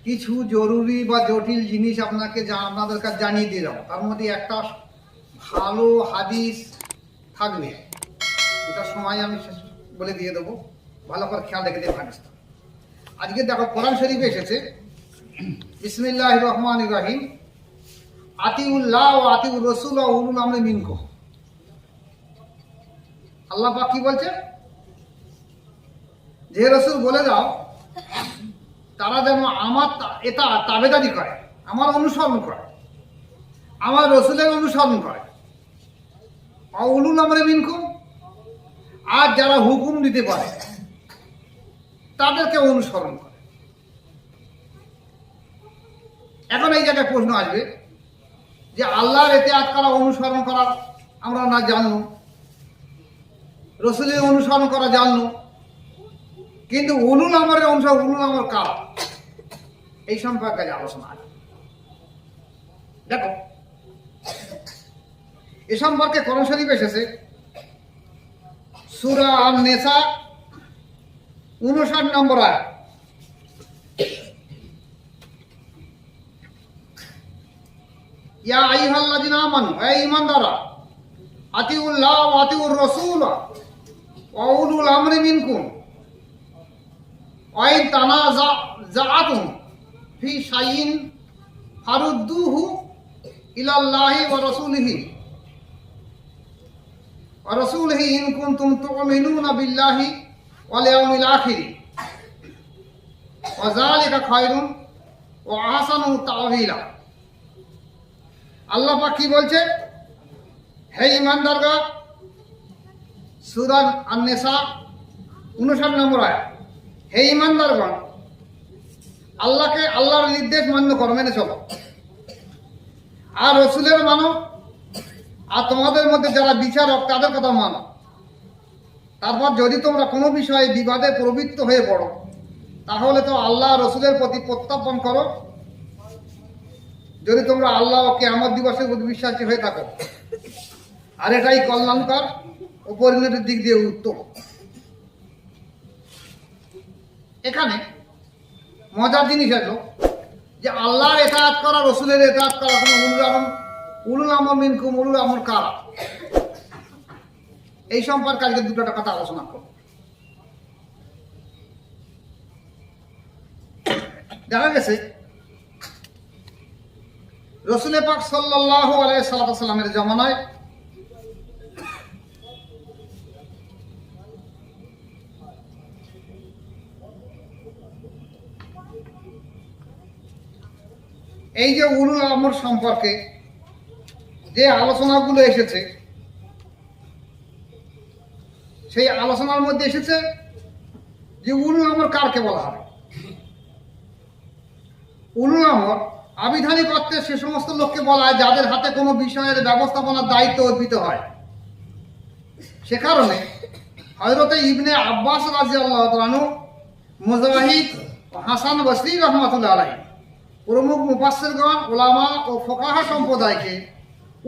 কিছু জরুরি বা জটিল জিনিস আপনাদের কাছে জানিয়ে দিয়ে যাবো। তার মধ্যে একটা ভালো হাদিস থাকবে, এটা সময় আমি বলে দিয়ে দেবো, ভালো করে খেয়াল রেখে দেবো হাদিসটা। আজকে দেখো কোরআন শরীফে এসেছে, বিসমিল্লাহির রহমানির রহিম, আতিউল্লাহ ও আতিউর রাসূল ও উলুল আমরি মিনকুম। আল্লাহ পাক কি বলছে? যে রাসূল বলে দাও তারা যেন আমার এটা তাবেদারি করে, আমার অনুসরণ করে, আমার রাসূলের অনুসরণ করে। উলুল আমরি মিনকুম, আর যারা হুকুম দিতে পারে তাদেরকে অনুসরণ করে। এখন এই জায়গায় প্রশ্ন আসবে যে আল্লাহর ইতিআত করা, অনুসরণ করা আমরা না জানলো, রাসূলের অনুসরণ করা জানলো, কিন্তু উলুল আমরের অনুসরণ, উলুল আমর কারা, এই সম্পর্কে আলোচনা আছে। দেখো এ সম্পর্কে কোরআন শরীফ এসেছে সূরা আন-নিসা 59 নম্বর আয়াত। ইয়া আইয়ুহাল্লাযিনা আমানু, হে ঈমানদাররা, আতিউল্লাহ ওয়া আতিউর রাসূল ওয়া উলুল আমরি মিনকুম ওয়া ইন তানাযাআতুম ফি শাইইন ফারুদ্দুহু ইলাল্লাহি ওয়া রাসূলিহি ইন কুনতুম তু'মিনুনা বিল্লাহি ওয়াল ইয়াউমিল আখির ওয়া যালিকা খায়রুন ওয়া আহসানু তা'ওয়িলা। আল্লাহ পাক কি বলছে? হে ঈমানদারগণ, সূরা আন-নিসা 59 নম্বর আয়াত, হে ঈমানদারগণ, আল্লাহর নির্দেশ মান্য করো, মেনে চলো, আর রাসূলের মানো, আর তোমাদের মধ্যে যারা বিচারক তাদের কথা মানো। তারপর যদি তোমরা কোনো বিষয়ে বিবাদে প্রবৃত্ত হয়ে পড়ো, তাহলে তো আল্লাহ রাসূলের প্রতি প্রত্যাপন করো, যদি তোমরা আল্লাহ ও কিয়ামত দিবসের প্রতি বিশ্বাসী হয়ে থাকো, আর এটাই কল্যাণকর ও পরিণতির দিক দিয়ে উত্তম। এখানে মজার জিনিস হলো যে আল্লাহর ইতাআত করা, রাসূলের ইতাআত করা, উলুল আমর মিনকুম, উলুল আমর কারা, এই সম্পর্কে আজকে দুটো কথা আলোচনা করব। দেখা গেছে রাসূল পাক সাল্লাল্লাহু আলাইহি সাল্লামের জামানায় এই যে উলুল আমর সম্পর্কে যে আলোচনাগুলো এসেছে, সেই আলোচনার মধ্যে এসেছে যে উলুল আমর কারকে বলা হবে। উলুল আমর আবিধানিক অর্থে সে সমস্ত লোককে বলা হয় যাদের হাতে কোনো বিষয়ের ব্যবস্থাপনার দায়িত্ব অর্পিত হয়। সে কারণে হযরত ইবনে আব্বাস রাদিয়াল্লাহু তাআলা আনহু, মুজাহিদ ও হাসান বসরি রাহমাতুল্লাহ আলাইহি প্রমুখ মুফাসসিরগণ, উলামা ও ফুকাহা সম্প্রদায়কে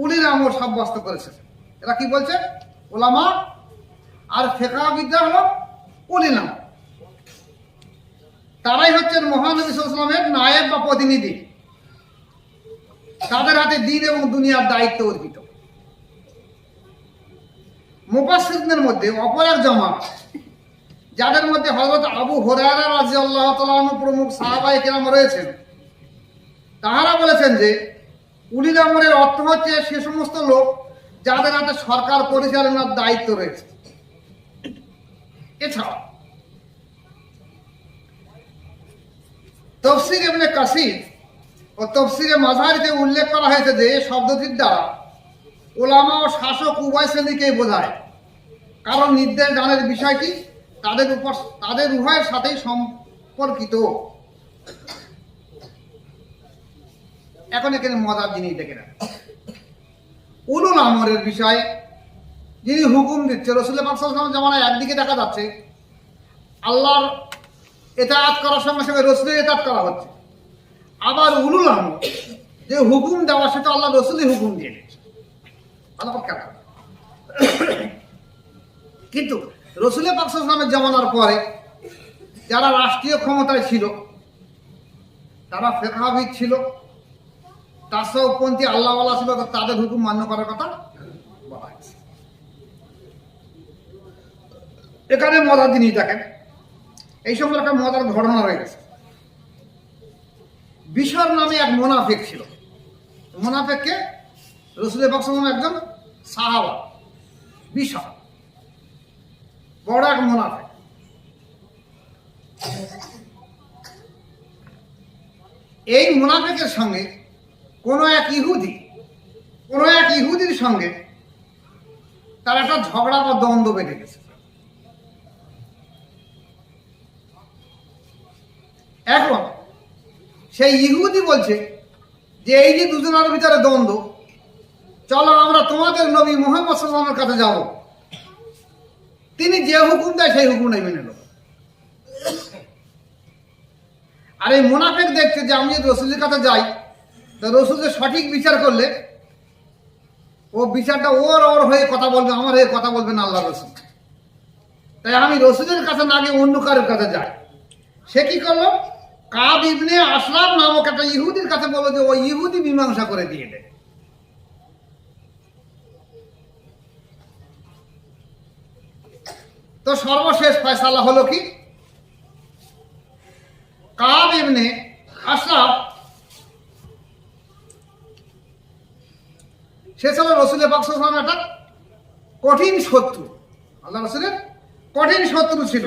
উলুল আমর সাব্যস্ত করেছে। এরা কি বলছে? উলামা আর ফিকহবিদরা হলো উলুল আমর। তারাই হচ্ছেন মহানবী সাল্লাল্লাহু আলাইহি ওয়াসাল্লামের নায়েব বা প্রতিনিধি, তাদের হাতে দ্বীন এবং দুনিয়ার দায়িত্ব অর্পিত। মুফাসসিরদের মধ্যে অপর এক জামাত, যাদের মধ্যে হযরত আবু হুরায়রা রাদিয়াল্লাহু তাআলা আনহু প্রমুখ সাহাবায়ে কেরাম রয়েছেন, তাহারা বলেছেন যে উলুল আমরের অর্থ হচ্ছে সে সমস্ত লোক যাদের হাতে সরকার পরিচালনার দায়িত্ব রয়েছে। এছাড়া তাফসীর ইবনে কাসীর ও তাফসীরে মাযহারিতে উল্লেখ করা হয়েছে যে শব্দটির দ্বারা উলামা ও শাসক উভয় শ্রেণীকেই বোঝায়, কারণ নির্দেশ দানের বিষয়টি তাদের উভয়ের সাথেই সম্পর্কিত। এখন এখানে মজার জিনিস দেখে না, উলুল আমরের বিষয়ে যিনি হুকুম দিচ্ছে, রাসূল পাক সাল্লাল্লাহু আলাইহি ওয়াসাল্লাম জামানায় একদিকে দেখা যাচ্ছে আল্লাহর ইতাআত করার সঙ্গে সঙ্গে রাসূলের ইতাআত করা হচ্ছে, আবার উলুল আমর যে হুকুম দেওয়া সেটা আল্লাহ রাসূলই হুকুম দিয়ে দিচ্ছে। কিন্তু রাসূল পাক সাল্লাল্লাহু আলাইহি ওয়াসাল্লামের জামানার পরে যারা রাষ্ট্রীয় ক্ষমতায় ছিল তারা ফেকাহাবিদ ছিল, তাসাউফপন্থী আল্লাহওয়ালা ছিল, তাদের হুকুম মান্য করার কথা বলা হয়েছে। এখানে মজার জিনিস দেখেন, এই সময় একটা মজার ঘটনা রয়ে গেছে। বিশর নামে এক মোনাফেক ছিল। মোনাফেককে রাসূল পাক সাল্লাল্লাহু আলাইহি ওয়াসাল্লাম একজন সাহাবা, বিশর বড় এক মোনাফেক। এই মুনাফিকের সঙ্গে কোন এক ইহুদির সঙ্গে তার একটা ঝগড়া বা দ্বন্দ্ব বেঁধে গেছে। এখন সেই ইহুদি বলছে যে এই যে দুজনের ভিতরে দ্বন্দ্ব, চলো আমরা তোমাদের নবী মুহাম্মদ সাল্লাল্লাহু আলাইহি ওয়াসাল্লামের কাছে যাব, তিনি যে হুকুম দেয় সেই হুকুমটাই মেনে নেব। আর এই মুনাফিক দেখছে যে আমি যদি রাসূলের কাছে যাই, তো রাসূল যে সঠিক বিচার করলে ও বিচারটা ওর হয়ে কথা বলবে, আমার হয়ে কথা বলবে না আল্লাহ রাসূল। তাই আমি রাসূলের কাছে না গিয়ে অন্য কারোর কাছে যাই। সে কি করলো, কাব ইবনে আশরাফ নামক একটা ইহুদির কাছে বললো যে ওই ইহুদি মীমাংসা করে দিয়ে দেয়। তো সর্বশেষ ফয়সালা হলো কি, কাব ইবনে আশরাফ সে ছিল রাসূল পাক সাল্লাল্লাহু আলাইহি ওয়াসাল্লামের একটা কঠিন শত্রু, আল্লাহ রাসূলের কঠিন শত্রু ছিল।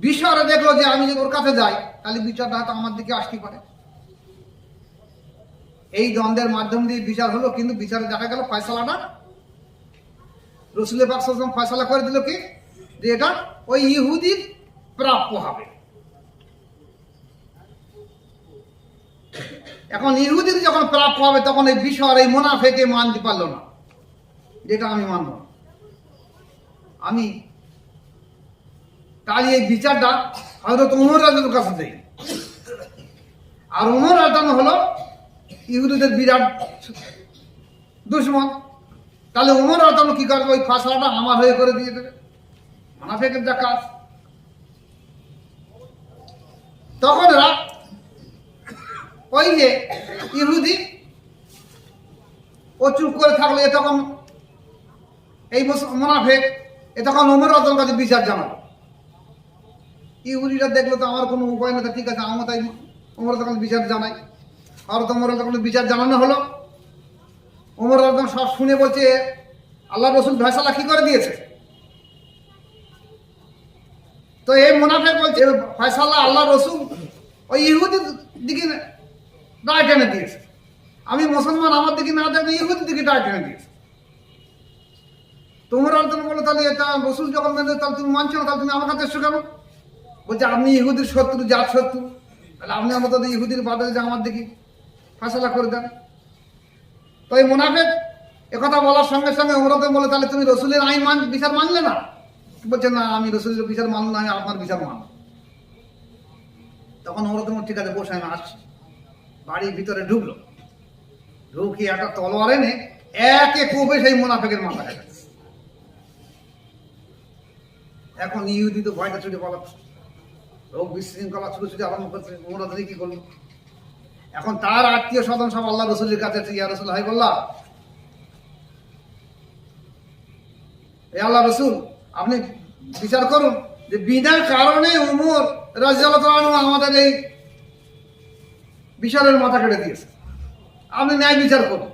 বিশরে দেখলো যে আমি যদি ওর কাছে যাই তাহলে বিচারটা হয়তো আমার দিকে আসতে পারে। এই দ্বন্দ্বের মাধ্যম দিয়ে বিচার হলো, কিন্তু বিচারে দেখা গেল ফয়সালাটা রাসূল পাক সাল্লাল্লাহু আলাইহি ওয়াসাল্লাম ফয়সালা করে দিল কি, যে এটা ওই ইহুদির প্রাপ্য হবে। এখন ইহুদির যখন প্রাপ্য হবে তখন এই বিশর এই মুনাফিকে মানতে পারলো না, যেটা আমি মানব না, আমি তাহলে এই বিচারটা হযরত ওমর রাদিয়াল্লাহু কাছে দেই। আর ওমর রাদিয়াল্লাহু হলো ইহুদিদের বিরাট দুশমন। তাহলে ওমর রাদিয়াল্লাহু কি করবে, ওই ফয়সালাটা আমার হয়ে করে দিয়ে দেবে, মুনাফিকের যা কাজ। তখন ওই যে ইহুদি ও চুপ করে থাকলে, তখন এই মুনাফিক তখন ওমর রাদিয়াল্লাহু কাছে বিচার জানালো। ইহুদিরা দেখলো তো আমার কোনো উপায় না, ঠিক আছে আমার তাই ওমর তখন বিচার জানাই। আর ওমর তখন বিচার জানানো হলো। ওমর রাদিয়াল্লাহু সব শুনে বলছে আল্লাহ রাসূল ফয়সালা কি করে দিয়েছে। তো এই মুনাফিক বলছে ফয়সালা আল্লাহ রাসূল ওই ইহুদির দিকে দায় টেনে দিয়েছে, আমি মুসলমান আমার দিকে না দেখে ইহুদির দিকে দায় টেনে দিয়েছে। তোমরা বলো তাহলে এটা রাসূল যখন মেনে তাহলে তুমি মানছো না, তাহলে তুমি আমার কাছে এসছো কেন? বলছে আপনি ইহুদির শত্রু, জাত শত্রু, তাহলে আপনি আমাদের ইহুদির বাদে যে আমার দিকে ফয়সালা করে দেন। তো এই মুনাফিক একথা বলার সঙ্গে সঙ্গে ওমর বলে তাহলে তুমি রাসূলের আইন বিচার মানলে না? বলছে না, আমি রাসূলের বিচার মানব না, আমি আপনার বিচার মানব। তখন ওমর ঠিক আছে বসে, আমি আসছি। বাড়ির ভিতরে ঢুকলো, ঢুকি একটা তলোয়ার এনে একে কোপে সেই মুনাফিকের মাথা কাটছে। এখন ইহুদি তো ভয়টা ছুটে পালাচ্ছে, রোগ বিশৃঙ্খলা ছুটে আরম্ভ করছে। ওমর কি করলো, এখন তার আত্মীয় স্বজন সব আল্লাহ রাসূলের কাছে, ইয়া রাসূল হাবিবাল্লাহ, এ আল্লাহ রাসূল আপনি বিচার করুন যে বিনা কারণে ওমর রাদিয়াল্লাহু তাআলা আমাদের এই বিশরের মাথা কেটে দিয়েছে, আপনি ন্যায় বিচার করুন।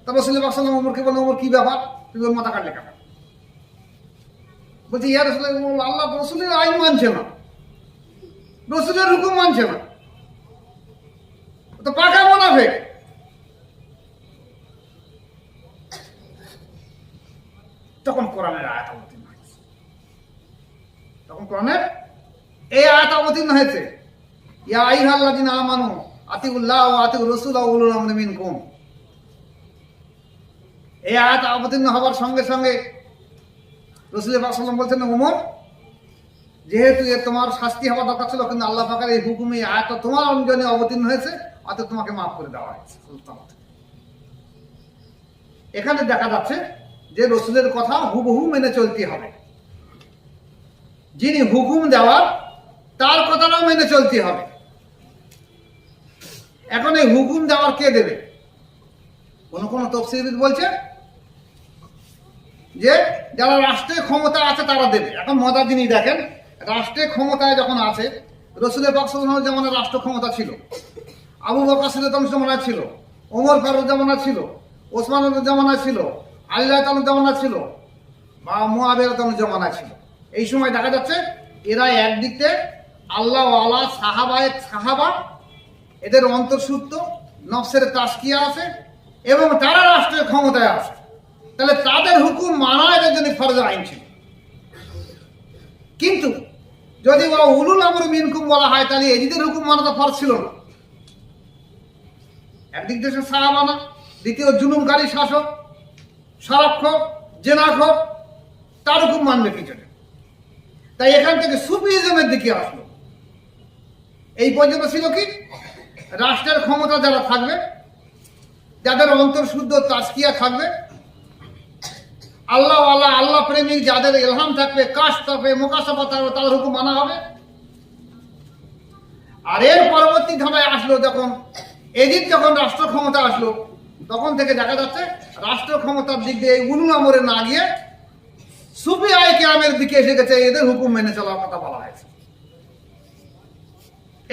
তারপর রাসূল পাক সাল্লাল্লাহু আলাইহি ওয়াসাল্লাম ওমরকে বললেন, ওমর কি ব্যাপার, তুমি ওর মাথা কাটলে কেন? বলছে ইয়া রাসূলুল্লাহ, আল্লাহ রাসূলের আইন মানছে না, রাসূলের হুকুম মানছে না, তো পাকা মুনাফিক। তখন কোরআনের আয়াত অবতীর্ণ হয়েছে, তখন কোরআনের এই আয়াত অবতীর্ণ হয়েছে, ইয়া আইয়ুহাল্লাযীনা আমানু আতিউল্লাহ ওয়া আতিউর রাসূল ওয়া উলিল আমরি মিনকুম। এই আয়াত অবতীর্ণ হবার সঙ্গে সঙ্গে রাসূল পাক সাল্লাল্লাহু আলাইহি ওয়াসাল্লাম বলছেন, ওমর যেহেতু তোমার শাস্তি হওয়া দরকার ছিল, কিন্তু আল্লাহ পাকের এই হুকুমে আয়াত তোমার জন্য অবতীর্ণ হয়েছে, অতএব তোমাকে মাফ করে দেওয়া হয়েছে। এখানে দেখা যাচ্ছে যে রাসূলের কথা হুবহু মেনে চলতে হবে। যিনি হুকুম দেওয়ার তার কথাটাও মেনে চলতে হবে। এখন এই হুকুম দেওয়ার কে দেবে? কোন তফসিরবিদ বলছে যে যারা রাষ্ট্রের ক্ষমতা আছে তারা দেবে। এখন মজার জিনিস দেখেন, রাষ্ট্রের ক্ষমতায় যখন আছে, রসুলের পাক সাল্লাল্লাহু আলাইহি ওয়াসাল্লামের জামানায় রাষ্ট্র ক্ষমতা ছিল, আবু বকর সিদ্দিকের জামানায় ছিল, ওমর ফারুকের জামানায় ছিল, ওসমানের জামানায় ছিল, আলী রাদিয়াল্লাহু তাআলার জামানায় ছিল, বা মুআবিয়া রাদিয়াল্লাহু তাআলার জামানায় ছিল। এই সময় দেখা যাচ্ছে এরা একদিকে আল্লাহ ওয়ালা সাহাবা, এদের অন্তর্সুদ্ধ নফসের তাসকিয়া আছে এবং তারা রাষ্ট্রের ক্ষমতায় আছে। তাহলে তাদের হুকুম মানা এদের জন্য ফরজ আইন ছিল। কিন্তু যদি উলুল আমর মিনকুম বলা হয়, তাহলে এদের হুকুম মানা তো ফরজ ছিল না। একদিক দেশে সাহাবানা, দ্বিতীয় জুলুমকারী শাসক, সারাক্ষক, জেনাখক, তার হুকুম মানবে পিছনে। তাই এখান থেকে সুফিজমের দিকে আসলো। এই পর্যন্ত ছিল কি, রাষ্ট্রের ক্ষমতা যারা থাকবে, যাদের অন্তর্শুদ্ধ তাসকিয়া থাকবে, আল্লাহ আল্লাহ আল্লাহ প্রেমিক যাদের ইলহাম থাকবে, কাশ থাকবে, মুকাশাফা থাকবে, তাদের হুকুম মানা হবে। আর এর পরবর্তী ধামায় আসলো যখন এদিক যখন রাষ্ট্র ক্ষমতা আসলো, তখন থেকে দেখা যাচ্ছে রাষ্ট্র ক্ষমতার দিক দিয়ে উলুল আমরে না গিয়ে সুফি আইকেরামের দিকে এসে গেছে, এদের হুকুম মেনে চলার কথা বলা হয়েছে।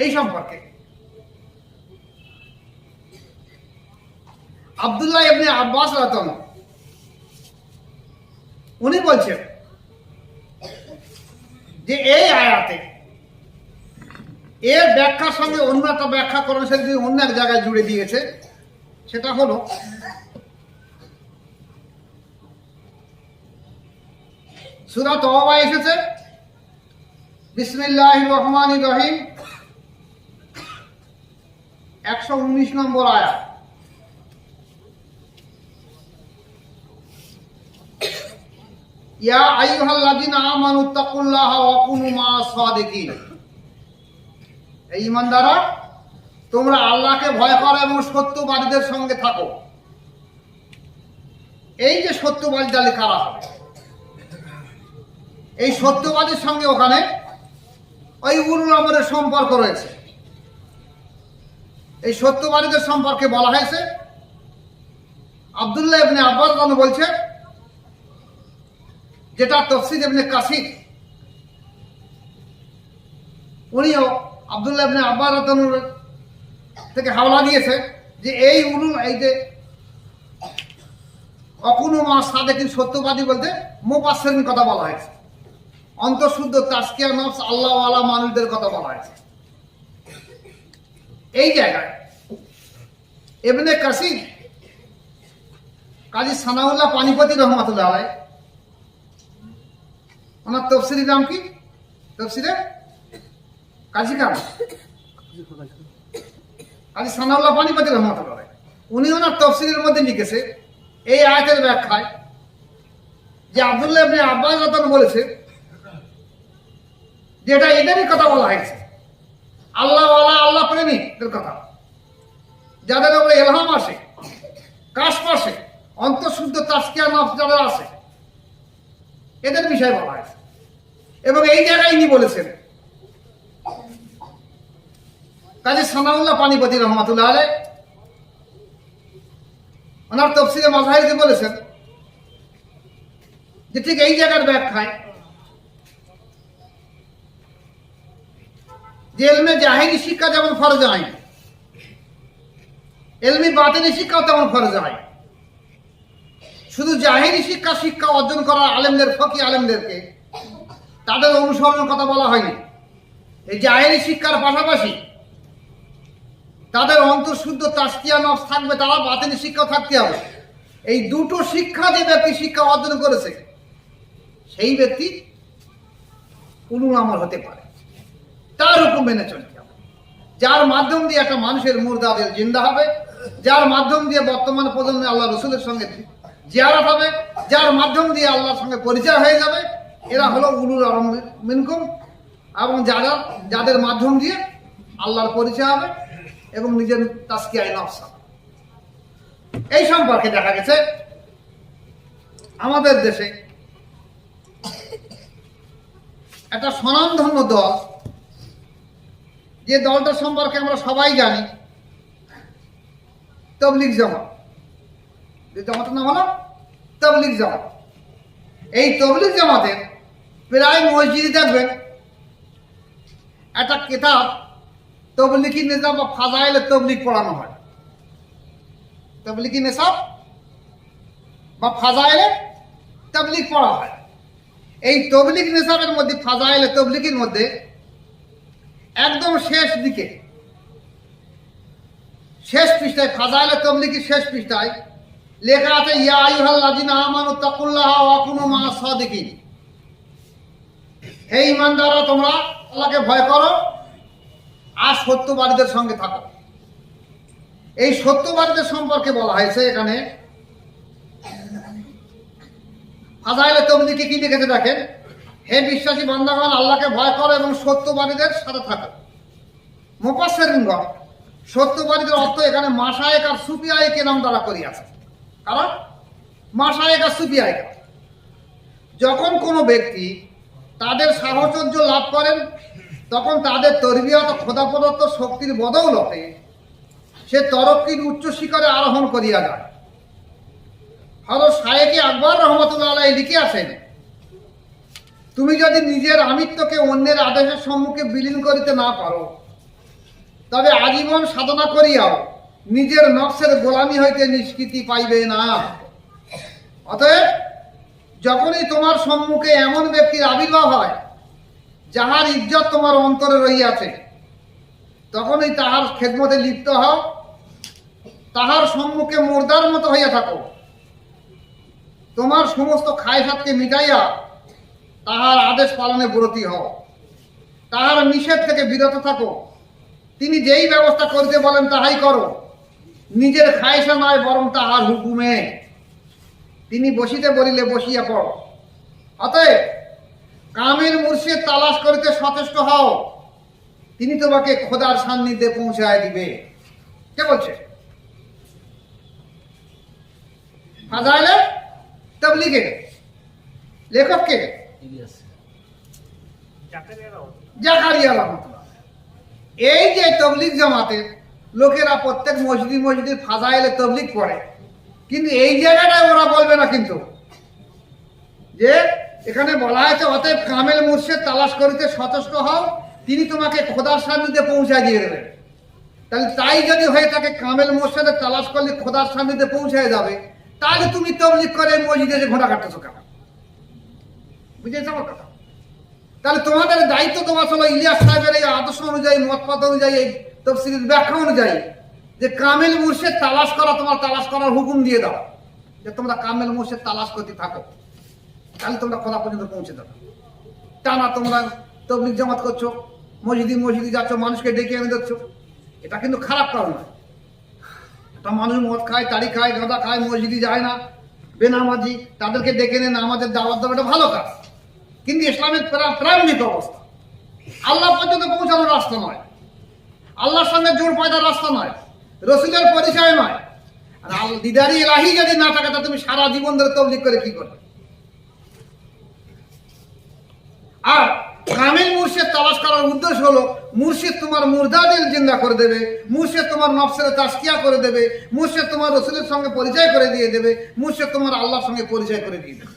এই সম্পর্কে আব্দুল্লাহ ইবনে আব্বাস রাদিয়াল্লাহু আনহু উনি বলছেন যে এই আয়াতে এর ব্যাখ্যার সঙ্গে অন্য একটা ব্যাখ্যা করেন, সেটি অন্য এক জায়গায় জুড়ে দিয়েছে। সেটা হলো সূরা তওবা এসেছে বিসমিল্লাহির রহমানির রহিম 119 নম্বর আয়াত। ইয়া আইয়ুহাল্লাযীনা আমানুত্তাকুল্লাহা ওয়া কুনু মা'আস সাদিকিন। এই ঈমানদাররা, তোমরা আল্লাহকে ভয় করো এবং সত্যবাদীদের সঙ্গে থাকো। এই যে সত্যবাদী তাহলে কারা হবে? এই সত্যবাদীর সঙ্গে ওখানে ওই উলুল আমরের সম্পর্ক রয়েছে। এই সত্যবাদীদের সম্পর্কে বলা হয়েছে, আব্দুল্লাহ ইবনে আব্বাস রাদিয়াল্লাহু বলছে, যেটা তাফসীর ইবনে কাসির, উনিও আব্দুল্লাহ ইবনে আব্বাস রাদিয়াল্লাহু থেকে হাওলা দিয়েছে যে এই উলুল, এই যে অকুনু মা সাদেকিন, সত্যবাদী বলতে মুফাসসিরিন কথা বলা হয়েছে, অন্তঃশুদ্ধ তাসকিয়া নফস আল্লাহ ওয়ালা মানুষদের কথা বলা হয়েছে। এই জায়গায় ইবনে কাসির, কাজী সানাউল্লাহ পানিপতি রহমাতুল্লাহ আলাইহি, ওনার তাফসীরের নাম কি? তাফসীরে কাজী সানাউল্লাহ পানিপতি রহমাতুল্লাহ আলাইহি, উনি ওনার তাফসীরের মধ্যে লিখেছে এই আয়াতের ব্যাখ্যায় যে আব্দুল্লাহ ইবনে আব্বাস রাদিয়াল্লাহু বলেছে যেটা এদেরই কথা বলা হয়েছে, আল্লাহ ওয়ালা আল্লাহ প্রেমিকদের কথা, যাদের উপরে ইলহাম আসে, কাশফ আসে, অন্তঃশুদ্ধ তাসকিয়া নফস যাদের আছে, এদের বিষয়ে বলা হয়েছে। এবং এই জায়গায় ইনি বলেছেন, কাজী সানাউল্লাহ পানিপতি রহমাতুল্লাহ আলাইহি ওনার তাফসীরে মাযহারিতে বলেছেন যে ঠিক এই জায়গার ব্যাখ্যায় যে ইলমে জাহিরি শিক্ষা যেমন ফরজ আইন, ইলমি বাতিনি শিক্ষাও তেমন ফরজ আইন। শুধু জাহিরি শিক্ষা অর্জন করা আলেমদের, ফকি আলেমদেরকে তাদের অনুসরণের কথা বলা হয়নি। এই জাহিরি শিক্ষার পাশাপাশি তাদের অন্তঃশুদ্ধ তাসকিয়া নফস থাকবে, তারা বাতিনি শিক্ষা থাকতে হবে। এই দুটো শিক্ষা যে ব্যক্তি শিক্ষা অর্জন করেছে, সেই ব্যক্তি উলুল আমর হতে পারে, তার হুকুম মেনে চলতে হবে। যার মাধ্যম দিয়ে একটা মানুষের মুরদাদের জিন্দা হবে, যার মাধ্যম দিয়ে বর্তমান প্রজন্মে আল্লাহ রসুলের সঙ্গে জিয়ারত হবে, যার মাধ্যম দিয়ে আল্লাহর সঙ্গে পরিচয় হয়ে যাবে, এরা হলো উলুল আমর মিনকুম। এবং যাদের মাধ্যম দিয়ে আল্লাহর পরিচয় হবে এবং নিজের তাসকিয়া নফস হবে। এই সম্পর্কে দেখা গেছে আমাদের দেশে একটা স্বনামধন্য দল, যে দলটা সম্পর্কে আমরা সবাই জানি, তবলিগ জামাত। যে জামাতের নাম হলো তবলিগ জামাত। এই তবলিগ জামাতের প্রায় মসজিদে দেখবেন একটা কিতাব তবলিগি নিজাম বা ফাজাইলে তবলিগ পড়ানো হয়। তবলিগি নিসাব বা ফাজাইলে তবলিগ পড়া হয়। এই তবলিগ নিসাবের মধ্যে, ফাজাইলে তবলিগের মধ্যে একদম শেষ দিকে, শেষ পৃষ্ঠায়, ফাজাইলে তবলিগের শেষ পৃষ্ঠায় লেখা আছে, ইয়া আইয়ুহাল্লাযিনা আমানু তাকুল্লাহা ওয়া কুনু মা'আস সাদিকিন। হে ঈমানদাররা, তোমরা আল্লাহকে ভয় করো আর সত্যবাদীদের সঙ্গে থাকো। এই সত্যবাদীদের সম্পর্কে বলা হয়েছে এখানে। ফাজাইলে তবলিগে কি লিখেছে দেখেন, হে বিশ্বাসী বান্দাগণ, আল্লাহকে ভয় করো এবং সত্যবাদীদের সাথে থাকো। মুফাসসিরিনগণ সত্যবাদীদের অর্থ এখানে মাশায়েখ আর সুফিয়ায়ে কেরাম দ্বারা করিয়াছে। কারণ মাশায়েখ আর সুফিয়ায়ে কেরাম যখন কোনো ব্যক্তি তাদের সাহচর্য লাভ করেন, তখন তাদের তরবিয়ত ও খোদা প্রদত্ত শক্তির বদৌলতে সে তরক্কির উচ্চ শিখরে আরোহণ করিয়া যায়। হযরত শায়েখে আকবর রহমতুল্লাহ আলাইহি লিখে আছেন, তুমি যদি নিজের আমিত্বকে অন্যের আদেশের সম্মুখে বিলীন করিতে না পারো, তবে আজীবন সাধনা করিয়াও নিজের নফসের গোলামি হইতে নিষ্কৃতি পাইবে না। অতএব যখনই তোমার সম্মুখে এমন ব্যক্তির আবির্ভাব হয় যাহার ইজ্জত তোমার অন্তরে রহিয়াছে, তখনই তাহার খেদমতে লিপ্ত হও, তাহার সম্মুখে মুর্দার মতো হইয়া থাকো। তোমার সমস্ত খায়সাতকে মিটাইয়া তাহার আদেশ পালনে ব্রতী হও, তাহার নিষেধ থেকে বিরত থাকো। তিনি যেই ব্যবস্থা করিতে বলেন তাহাই করো, নিজের খায়সা নয় বরং তাহার হুকুমে। তিনি বসিতে বলিলে বসিয়া পড়ো। অতএব কামের মুর্শিদ তালাশ করিতে সচেষ্ট হও, তিনি তোমাকে খোদার সান্নিধ্যে পৌঁছায় দিবে। কে বলছে? ফাজাইলে তাবলীগের লেখক কে? জাকারিয়া রহমাতুল্লাহ। এই যে তাবলীগ জামাতের লোকেরা প্রত্যেক মসজিদে ফাজাইলে তাবলীগ পড়ে, কিন্তু এই জায়গাটায় ওরা বলবে না কিন্তু যে এখানে বলা হয়েছে অতএব কামেল মুর্শিদ তালাশ করিতে সচেষ্ট হও, তিনি তোমাকে খোদার সান্নিধ্যে পৌঁছায় দিয়ে দেবেন। তাহলে তাই যদি হয়ে থাকে কামেল মুর্শিদের তালাশ করলে খোদার সান্নিধ্যে পৌঁছায় যাবে, তাহলে তুমি তাবলীগ করে মসজিদে যে ঘোড়া কাটতেছো কেন? বুঝেছ আমার কথা? তাহলে তোমাদের দায়িত্ব তোমার হলো ইলিয়াস সাহেবের এই আদর্শ অনুযায়ী, মতপাত অনুযায়ী, এই তাফসীরের ব্যাখ্যা অনুযায়ী যে কামেল মুর্শিদ তালাশ করা, তোমার তালাশ করার হুকুম দিয়ে দাও, যে তোমরা কামেল মুর্শিদ তালাশ করতে থাকো, তাহলে তোমরা খোদা পর্যন্ত পৌঁছে যাবে। তা না তোমরা তাবলীগ জামাত করছো, মসজিদে যাচ্ছ, মানুষকে ডেকে এনে দিচ্ছ, এটা কিন্তু খারাপ কারণ নয়। এটা মানুষ মদ খায়, তাড়ি খায়, গাঁদা খায়, মসজিদে যায় না, বেনামাজি, তাদেরকে ডেকে এনে নামাজের দাওয়াত দেওয়া এটা ভালো কাজ, কিন্তু ইসলামের প্রারম্ভিক অবস্থা আল্লাহ পর্যন্ত পৌঁছানোর রাস্তা নয়, আল্লাহর সঙ্গে জোড় পয়দার রাস্তা নয়, রসুলের পরিচয় নয়। আর দিদারি ইলাহি যদি না থাকে, তা তুমি সারা জীবন ধরে তাবলীগ করে কি করবে? আর কামেল মুর্শিদ তালাশ করার উদ্দেশ্য হলো মুর্শিদ তোমার মুর্দাদের জিন্দা করে দেবে, মুর্শিদ তোমার নফসের তাসকিয়া করে দেবে, মুর্শিদ তোমার রসুলের সঙ্গে পরিচয় করে দিয়ে দেবে, মুর্শিদ তোমার আল্লাহর সঙ্গে পরিচয় করে দিয়ে দেবে।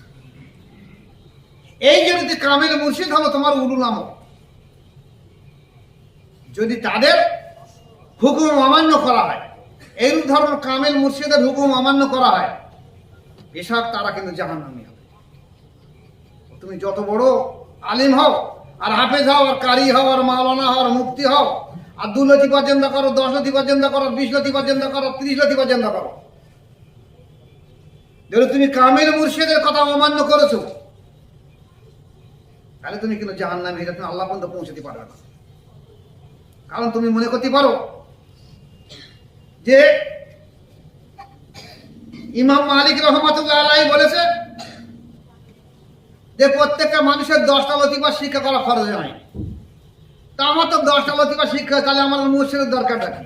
এই যদি কামেল মুর্শিদ হলো তোমার উলুল আমল, যদি তাদের হুকুম অমান্য করা হয়, এই ধরনের কামেল মুর্শিদের হুকুম অমান্য করা হয়, বেশক তারা কিন্তু জাহান্নামী হবে। তুমি যত বড় আলিম হও, আর হাফেজ হও, আর কারি হও, আর মাওলানা হও, আর মুফতি হও, আর 2 লতিফা জিন্দা করো, 10 লতিফা জিন্দা করো, 20 লতিফা জিন্দা করো, 30 লতিফা জিন্দা করো, যদি তুমি কামেল মুর্শিদের কথা অমান্য করেছো, তাহলে তুমি কিন্তু জাহান্নামী, এটা তুমি আল্লাহ পর্যন্ত পৌঁছতে পারবে না। কারণ তুমি মনে করতে পারো যে ইমাম মালিক রহমাতুল্লাহ আলাইহি বলেছে যে প্রত্যেকটা মানুষের 10টা লতিফা শিক্ষা করা ফরজ নয়। তা আমার তো 10টা লতিফা শিক্ষা, তাহলে আমার মুর্শিদের দরকারটা কি?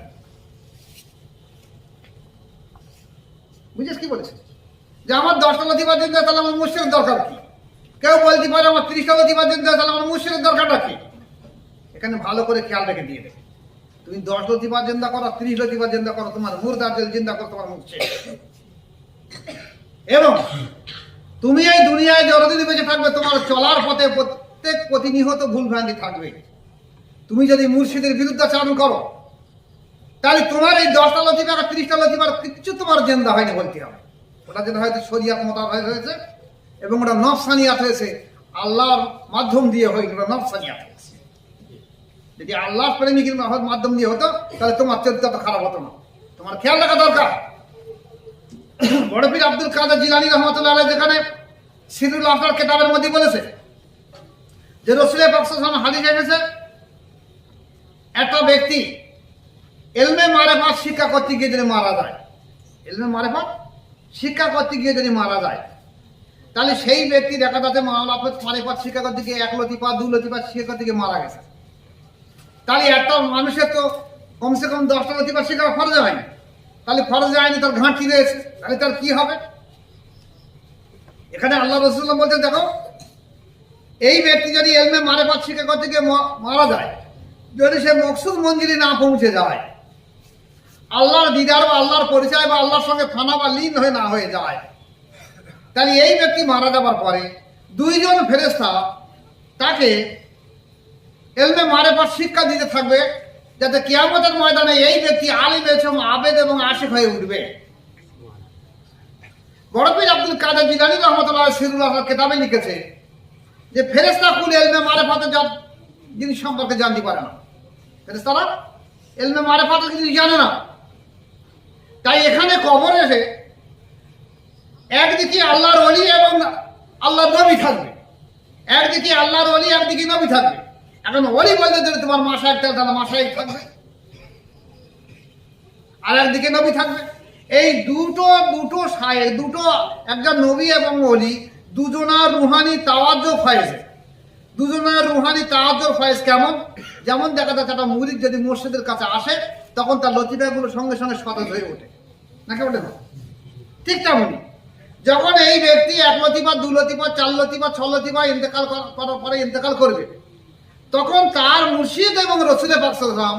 বুঝেছ কি বলেছে? যে আমার 10টা লতিফা দিতে, তাহলে আমার মুর্শিদের দরকার কি? কেউ বলতে পারে আমার 30টা লতিফা জিন্দা, তাহলে আমার মুর্শিদের দরকারটা কি? এখানে ভালো করে খেয়াল রেখে দিয়ে দেবে, তুমি 10 লতিফা জিন্দা করো, 30 লতিফা জিন্দা করো, তোমার মুর্দাজেল জিন্দা করো, তোমার মুর্শিদ। এবং তুমি এই দুনিয়ায় যতদিন বেঁচে থাকবে, তোমার চলার পথে প্রত্যেক প্রতিনিয়ত ভুলভ্রান্তি থাকবে। তুমি যদি মুর্শিদের বিরুদ্ধাচরণ করো, তাহলে তোমার এই 10টা লতিফা 30টা লতিফার কিছু তোমার জিন্দা হয়নি বলতে হবে। ওটা যেটা হয়তো শরিয়াত মোতাবেক হয়েছে এবং ওটা নফসানিয়াত হয়েছে, আল্লাহর মাধ্যম দিয়ে হয়নি, ওটা নফসানিয়াত হয়েছে। যদি আল্লাহর প্রেমিকের মাধ্যম দিয়ে হতো, তাহলে তোমার চরিত্র তো খারাপ হতো না। তোমার খেয়াল রাখা দরকার। বড় পীর আব্দুল কাদের জিলানী রহমতুল্লাহ আলাইহি যেখানে সিরুল আফরার কিতাবের মধ্যে বলেছে যে রাসূলের পাক সাল্লাল্লাহু আলাইহি ওয়াসাল্লাম হাদিসে এসেছে, একটা ব্যক্তি ইলমে মারিফাত শিক্ষা করতে গিয়ে যদি মারা যায়, ইলমে মারিফাত শিক্ষা করতে গিয়ে যদি মারা যায়, তাহলে সেই ব্যক্তি দেখা যাচ্ছে মারিফাত শিক্ষা করতে গিয়ে 1 লতিফা 2 লতিফা শিক্ষা করতে গিয়ে মারা গেছে। তাহলে একটা মানুষের তো কমসে কম 10টা লতিফা শিক্ষা ফরজ হয়নি, তাহলে ফরজ হয়নি, তার ঘাঁটি রয়েছে, তাহলে তার কি হবে? এখানে আল্লাহ রাসূলুল্লাহ বলতে দেখো, এই ব্যক্তি যদি ইলমে মারিফাত শিক্ষা করতে গিয়ে মারা যায়, যদি সে মকসুদ মঞ্জিলে না পৌঁছে যায়, আল্লাহর দিদার বা আল্লাহর পরিচয় বা আল্লাহর সঙ্গে ফানা বা লীন হয়ে না হয়ে যায়, তাহলে এই ব্যক্তি মারা যাবার পরে 2 জন ফেরেশতা তাকে ইলমে মারিফাত শিক্ষা দিতে থাকবে, যাতে কিয়ামতের ময়দানে এই ব্যক্তি আলিম এবং আবেদ এবং আশিক হয়ে উঠবে। বড় পীর আব্দুল কাদের জিলানী রহমতুল্লাহ সিরুল আফরার কিতাবে লিখেছে যে ফেরেশতা কুল ইলমে মারিফাতের জিনিস সম্পর্কে জানতে পারে না, ফেরেশতারা ইলমে মারিফাতের জিনিস জানে না। তাই এখানে কবর এসে একদিকে আল্লাহর ওলি এবং আল্লাহর নবী থাকবে, একদিকে আল্লাহর ওলি, একদিকে নবী থাকবে। এখন ওলি বলতে যদি তোমার মাশায়েখ থাকে, তাহলে মাশায়েখ থাকবে, আর একদিকে নবী থাকবে। এই দুটো শায়েখ, একজন নবী এবং ওলি, দুজনার রুহানি তাওয়াজ্জুহ ফায়েজ, দুজনের রুহানি তাওয়াজ্জুহ ফায়েজ কেমন? যেমন দেখা যাচ্ছে একটা মুরিদ যদি মসজিদের কাছে আসে, তখন তার লতিফাগুলো সঙ্গে সঙ্গে সতেজ হয়ে ওঠে, নাকি ওঠে না? ঠিক তেমনি যখন এই ব্যক্তি 1 লতিফা 2 লতিফা 4 লতিফা 6 লতিফা ইন্তেকাল করার পরে ইন্তেকাল করবে, তখন তার মুর্শিদ এবং রাসূলের পাক সাল্লাল্লাহু আলাইহি ওয়াসাল্লাম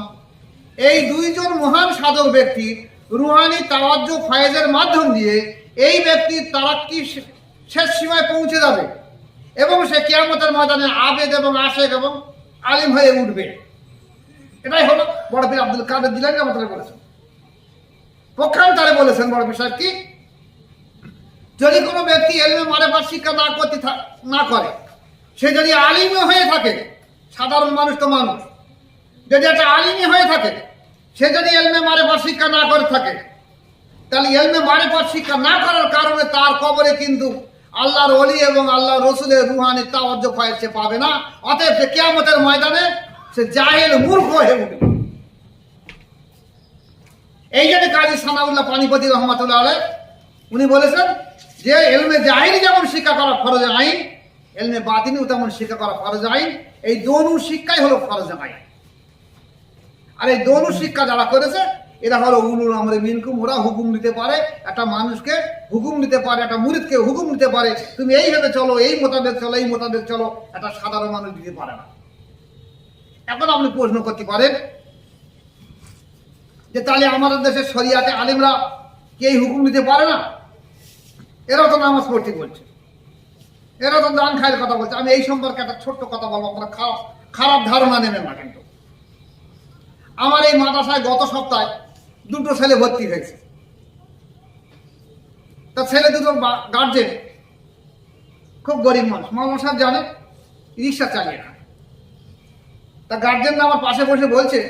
এই 2 জন মহান সাধক ব্যক্তি রুহানি তাওয়াজ্জুহ ফায়েজের মাধ্যম দিয়ে এই ব্যক্তি তারাক্কি শেষ সীমায় পৌঁছে যাবে এবং সে কিয়ামতের ময়দানে আবেদ এবং আশিক এবং আলিম হয়ে উঠবে। এটাই হলো বড় পীর আব্দুল কাদের জিলানী রহমতুল্লাহ বলেছেন। পক্ষান্তরে বলেছেন বড় পীর সাহেব কি, যদি কোনো ব্যক্তি ইলমে মারিফাত শিক্ষা না করে, সে যদি আলিমও হয়ে থাকে, সাধারণ মানুষ তো মানুষ, যদি একটা আলিমই হয়ে থাকে, সে যদি ইলমে মারিফাত শিক্ষা না করে থাকে, তাহলে ইলমে মারিফাত শিক্ষা না করার কারণে তার কবরে কিন্তু আল্লাহর ওলি এবং আল্লাহর রাসূলের রুহানি তাওয়াজ্জুহ ফায়েজ সে পাবে না। অতএব সে কিয়ামতের ময়দানে সে জাহেল মূর্খ হয়ে উঠবে। এই জন্য কাজী সানাউল্লাহ পানিপতি রহমাতুল্লাহ আলাইহি উনি বলেছেন যে ইলমে জাহিরি যেমন শিক্ষা করা ফরজ আইন, ইলমে বাতিনিও তেমন শিক্ষা করা ফরজ আইন। এই দোনো শিক্ষাই হলো ফরজ আইন। আর এই দোনো শিক্ষা যারা করেছে এরা হলো উলুল আমরে মিনকুম, ওরা হুকুম দিতে পারে, একটা মানুষকে হুকুম দিতে পারে, একটা মুরিদকে হুকুম দিতে পারে, তুমি এইভাবে চলো, এই মোতাবেক চলো, এই মোতাবেক চলো, একটা সাধারণ মানুষ দিতে পারে না। এখন আপনি প্রশ্ন করতে পারেন যে তাহলে আমাদের দেশের শরিয়াতে আলিমরা কি এই হুকুম দিতে পারে না? এরা তো নামাজ পড়তে বলছে, এরা তো দান খায়ের কথা বলছে। আমি এই সম্পর্কে একটা ছোট্ট কথা বলবো, আপনারা খারাপ ধারণা নেবেন না। কিন্তু আমার এই মাদ্রাসায় গত সপ্তাহে 2টো ছেলে ভর্তি হয়েছে। তা ছেলে দুটোর গার্জেন খুব গরিব মানুষ, মামা সাহেব জানে, রিক্সা চালিয়ে না। তা গার্জেন আমার পাশে বসে বলছে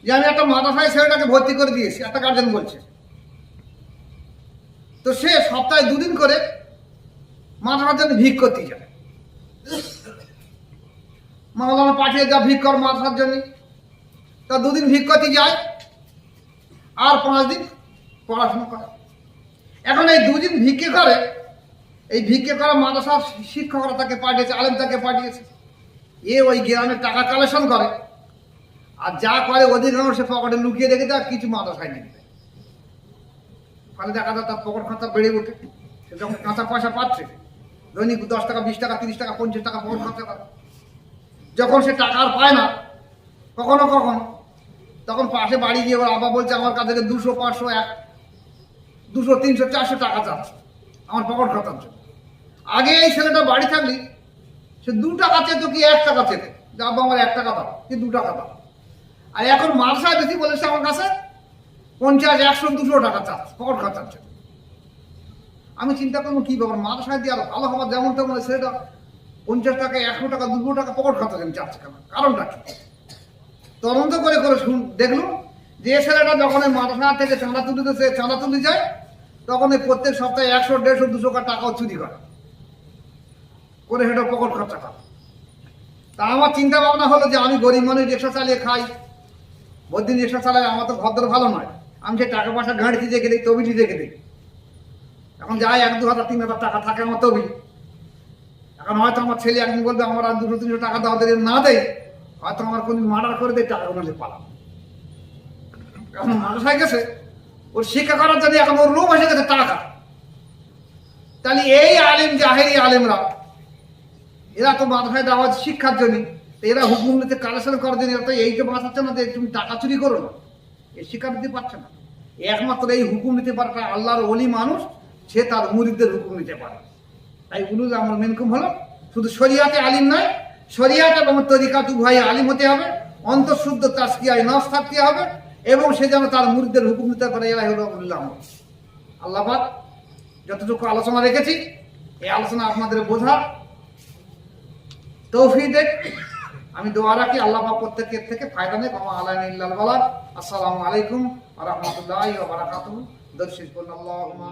যে আমি একটা মাদ্রাসায় ছেলেটাকে ভর্তি করে দিয়েছি, একটা গার্জেন বলছে। তো সে সপ্তাহে 2 দিন করে মাদ্রাসার জন্য ভিক করতে যায়। মাওলানা পাঠিয়ে যা ভিক কর মাদ্রাসার জন্য। তা 2 দিন ভিক করতে যায় আর 5 দিন পড়াশোনা করে। এখন এই 2 দিন ভিক্ষে করে, এই ভিক্ষে করা মাদ্রাসার শিক্ষকরা তাকে পাঠিয়েছে, আলেম তাকে পাঠিয়েছে। এ ওই গ্রামের টাকা কালেকশন করে, আর যা করে অধিকাংশ সে পকেটে লুকিয়ে রেখে দেয়, কিছু মাদ্রাসায় নিয়ে দেয়। ফলে দেখা যায় তার পকেট খাতা বেড়ে ওঠে, সে যখন কাঁচা পয়সা পাচ্ছে দৈনিক 10 টাকা, 20 টাকা, 30 টাকা, 50 টাকা পকেট খরচা করে। যখন সে টাকা আর পায় না কখনো কখনো, তখন পাশে বাড়ি গিয়ে ওর আব্বা বলছে আমার কাছ থেকে 200, 500, 200, 300, 400 টাকা চাচ্ছে আমার পকেট খরচার জন্য। আগে এই ছেলেটা বাড়ি থাকলে সে 2 টাকা চেত কি 1 টাকা চেত, যে আব্বা আমার 1 টাকা দাও কি 2 টাকা দাও। আর এখন মাদ্রাসায় বেশি বলেছে আমার কাছে 50, 100, 200 টাকা চাচ্ছে পকেট খরচার জন্য। আমি চিন্তা করবো কি ব্যাপার, মাদ্রাসায় দিয়ে আরো ভালো হবার, যেমন তেমন ছেলেটা 50 টাকা, 100 টাকা, 200 টাকা পকেট খরচার জন্য চাচ্ছে কেন, কারণটা কি? তদন্ত করে করে দেখলো যে ছেলেটা যখন এই মাদ্রাসা থেকে চাঁদা তুলিতেছে, চাঁদা তুলি যায়, তখন এই প্রত্যেক সপ্তাহে 100, 150, 200 টাকাও চুরি করে সেটা পকেট খরচা করে। তা আমার চিন্তা ভাবনা হলো যে আমি গরিব মানুষ, রিক্সা চালিয়ে খাই, বদিন রিক্সা চালাই, আমার তো ভদ্র ভালো নয়, আমি সেই টাকা পয়সা গাড়িতে রেখে দিই, তবিটি রেখে দিই। এখন যাই 1, 2 হাজার, 3 হাজার টাকা থাকে আমার তবি। এখন হয়তো আমার ছেলে একদিন বলবে আমার আর 200, 300 টাকা দাও, যদি না দেয় হয়তো আমার কোনদিন মার্ডার করে দেয়, টাকা ওনাদের পালাম। এখন মানুষ হয়ে গেছে ওর শিক্ষা করার জন্য, এখন ওর লোভ এসে গেছে টাকা। তাহলে এই আলিম জাহেরি আলিমরা এরা তো মাদ্রাসায় দেওয়া শিক্ষার জন্য, এরা হুকুম নিতে কালেকশন করার জন্য, এরা তো এই তো বাঁচাচ্ছে না যে তুমি টাকা চুরি করো না, এই শিক্ষা দিতে পারছে না। একমাত্র এই হুকুম নিতে পারে আল্লাহর ওলি মানুষ, সে তার মুরিদদের হুকুম নিতে পারে। তাই উলুল আমর মিনকুম হলো শুধু শরিয়াতে আলিম নয়, শরিয়াত এবং তরিকাত উভয়ে আলিম হতে হবে, অন্তঃশুদ্ধ তাজকিয়ায় নফস থাকতে হবে, এবং সে যেন তার মুরিদদের হুকুম নিতে পারে। এরাই হলো উলুল আমর। আল্লাহ পাক যতটুকু আলোচনা রেখেছি, এই আলোচনা আপনাদের বোঝা তৌফিক দেন। আমি দোয়া রাখি আল্লাহ পাক প্রত্যেকের থেকে ফায়দা নেই। ওয়া আলাইনা ইল্লাল বালাগ। আসসালামু আলাইকুম ওয়া রাহমাতুল্লাহি ওয়া বারাকাতুহু। দর্শক আল্লাহুম্মা